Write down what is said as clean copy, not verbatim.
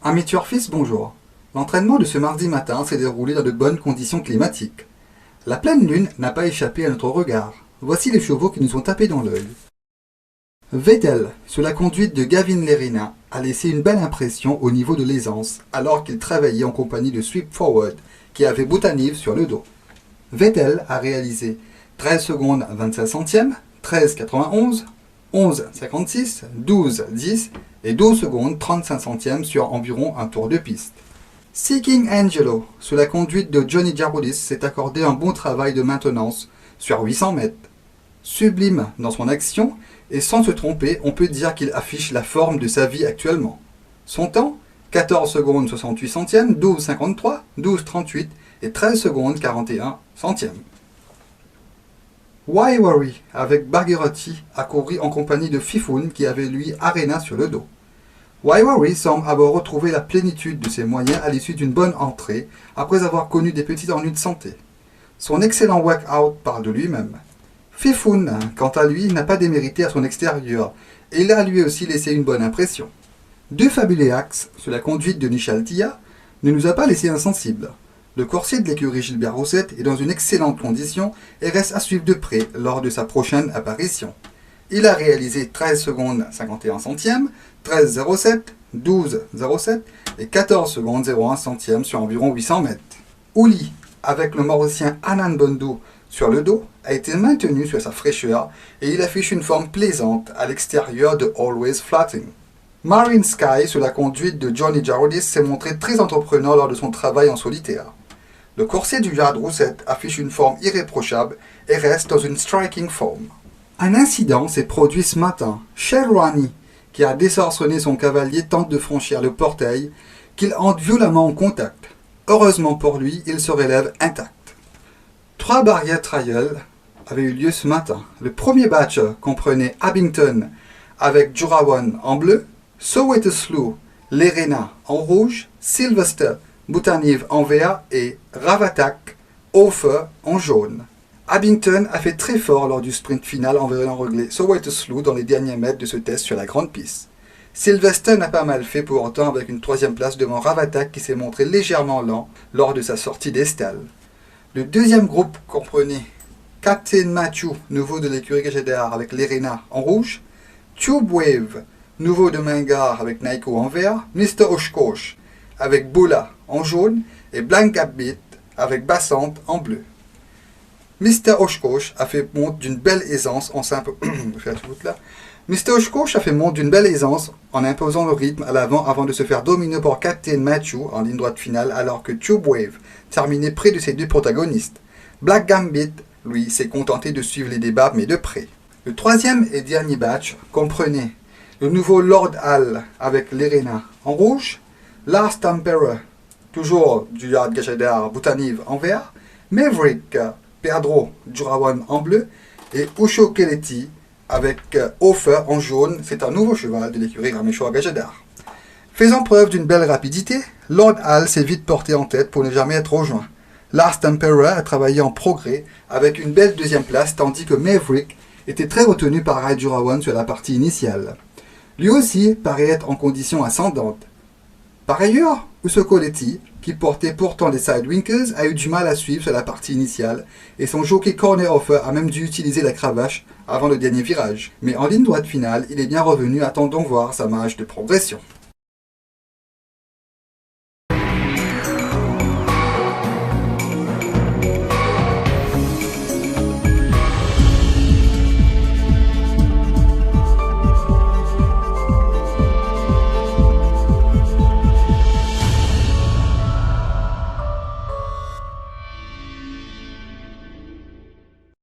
Amis turfistes, bonjour. L'entraînement de ce mardi matin s'est déroulé dans de bonnes conditions climatiques. La pleine lune n'a pas échappé à notre regard. Voici les chevaux qui nous ont tapé dans l'œil. Vettel, sous la conduite de Gavin Lerena, a laissé une belle impression au niveau de l'aisance, alors qu'il travaillait en compagnie de Sweep Forward, qui avait Boutanive sur le dos. Vettel a réalisé 13 secondes 25 centièmes, 13,91, 11,56, 12,10 et 12 secondes 35 centièmes sur environ un tour de piste. Seeking Angelo, sous la conduite de Johnny Jaroudis, s'est accordé un bon travail de maintenance sur 800 mètres. Sublime dans son action, et sans se tromper, on peut dire qu'il affiche la forme de sa vie actuellement. Son temps, 14 secondes 68 centièmes, 12,53, 12,38 et 13 secondes 41 centièmes. Why Worry, avec Bagherotti, a couru en compagnie de Fifoun qui avait lui Arena sur le dos. Why Worry semble avoir retrouvé la plénitude de ses moyens à l'issue d'une bonne entrée après avoir connu des petits ennuis de santé. Son excellent workout parle de lui-même. Fifoun, quant à lui, n'a pas démérité à son extérieur et il a lui aussi laissé une bonne impression. Deux Fabuléax, sous la conduite de Nishal Tia, ne nous a pas laissé insensibles. Le coursier de l'écurie Gilbert Roussette est dans une excellente condition et reste à suivre de près lors de sa prochaine apparition. Il a réalisé 13 secondes 51 centièmes, 13,07, 12,07 et 14 secondes 01 centièmes sur environ 800 mètres. Ouli, avec le Mauricien Anand Bondou sur le dos, a été maintenu sur sa fraîcheur et il affiche une forme plaisante à l'extérieur de Always Flatting. Marine Sky, sous la conduite de Johnny Jaroudis, s'est montré très entreprenant lors de son travail en solitaire. Le coursier du Yard Roussette affiche une forme irréprochable et reste dans une striking form. Un incident s'est produit ce matin. Sherwani, qui a désarçonné son cavalier, tente de franchir le portail, qu'il entre violemment en contact. Heureusement pour lui, il se relève intact. 3 barrières trial avaient eu lieu ce matin. Le premier batch comprenait Abington avec Jurawan en bleu, Soweto-Slough, Lerena en rouge, Sylvester, Boutanive en vert et Ravatak, Hofer en jaune. Abington a fait très fort lors du sprint final en venant régler Soweto-Slough dans les derniers mètres de ce test sur la grande piste. Sylvester n'a pas mal fait pour autant avec une 3e place devant Ravatak qui s'est montré légèrement lent lors de sa sortie d'Estal. Le deuxième groupe comprenait Captain Matthew, nouveau de l'écurie Gajadar avec Lerena en rouge, Tube Wave, nouveau de Mingar avec Naiko en vert, Mr. Oshkosh avec Bola en jaune et Blank Gambit avec Bassante en bleu. Mr. Oshkosh a fait montre d'une belle aisance en imposant le rythme à l'avant avant de se faire dominer par Captain Matthew en ligne droite finale alors que Tube Wave terminait près de ses deux protagonistes. Black Gambit, lui, s'est contenté de suivre les débats mais de près. Le troisième et dernier batch comprenait le nouveau Lord Hall avec Lerena en rouge, Last Emperor, toujours du Yard Gajadar Boutanive en vert, Maverick, Pedro Jurawan en bleu et Usho Keleti avec Hofer en jaune. C'est un nouveau cheval de l'écurie Raméchois Gajadar. Faisant preuve d'une belle rapidité, Lord Hall s'est vite porté en tête pour ne jamais être rejoint. Last Emperor a travaillé en progrès avec une belle 2e place tandis que Maverick était très retenu par Rai Jurawan sur la partie initiale. Lui aussi paraît être en condition ascendante. Par ailleurs, Usho Keleti, qui portait pourtant des sidewinkers, a eu du mal à suivre sur la partie initiale et son jockey Corner Offer a même dû utiliser la cravache avant le dernier virage. Mais en ligne droite finale, il est bien revenu, attendons voir sa marge de progression.